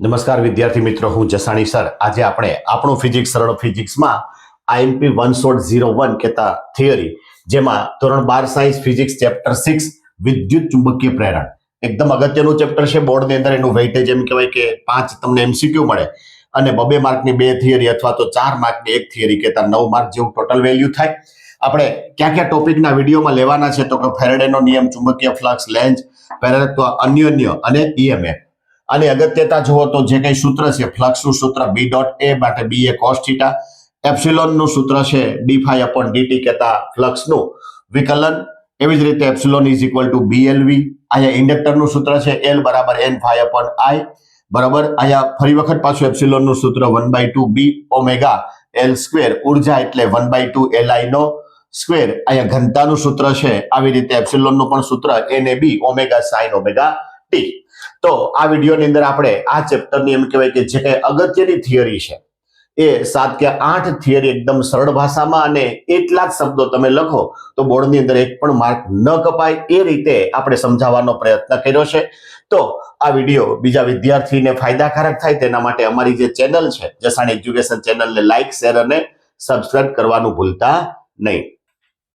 નમસ્કાર વિદ્યાર્થી મિત્રો, હું જસાણી સર. આજે આપણે આપણું ફિઝિક્સ સરળ ફિઝિક્સમાં IMP 1001 કહેતા થિયરી, જેમાં ધોરણ 12 સાયન્સ ફિઝિક્સ ચેપ્ટર 6 વિદ્યુત ચુંબકીય પ્રેરણ એકદમ અગત્યનું ચેપ્ટર છે. બોર્ડની અંદર એનું વેઇટેજ એમ કહેવાય કે 5 તમને MCQ મળે અને 2 માર્કની 2 થિયરી અથવા તો 4 માર્કની 1 થિયરી કહેતા 9 માર્ક જેવું ટોટલ વેલ્યુ થાય. આપણે ક્યાં ક્યાં ટોપિકના વિડીયોમાં લેવાના છે તો કે ફેરેડેનો નિયમ, ચુંબકીય ફ્લક્સ, લેન્ઝ, પ્રેરકત્વ, અન્યોન્ય અને EMF. અને અગત્યતા જુઓ તો જે કઈ સૂત્ર છે, ફ્લક્સનું સૂત્ર B ડોટ A માટે B એ cos θ, એપ્સિલોનનું સૂત્ર છે d phi upon dt કહેતા ફ્લક્સનું વિકલન. એવી જ રીતે epsilon is equal to BLV. અહીંયા ઇન્ડક્ટરનું સૂત્ર છે L બરાબર N phi upon I બરાબર. અહીંયા ફરી વખત પાછું એપ્સિલોનનું સૂત્ર 1/2 B ઓમેગા L સ્ક્વેર. ઉર્જા એટલે 1/2 Li નો સ્ક્વેર. અહીંયા ઘનતાનું સૂત્ર છે આવી રીતે એપ્સિલોનનું પણ સૂત્ર NAB omega sin omega t. તો આ વિડીયોની અંદર આપણે આ ચેપ્ટરની એમ કહેવાય કે જે કઈ અગત્યની થિયરી છે એ 7 કે 8 થિયરી એકદમ સરળ ભાષામાં અને એટલા જ શબ્દો તમે લખો તો બોર્ડની અંદર એક પણ માર્ક ન કપાય એ રીતે આપણે સમજાવવાનો પ્રયત્ન કર્યો છે. તો આ વિડીયો બીજા વિદ્યાર્થીને ફાયદાકારક થાય તેના માટે અમારી જે ચેનલ છે જસાણી એજ્યુકેશન ચેનલને લાઈક, શેર અને સબસ્ક્રાઇબ કરવાનું ભૂલતા નહીં.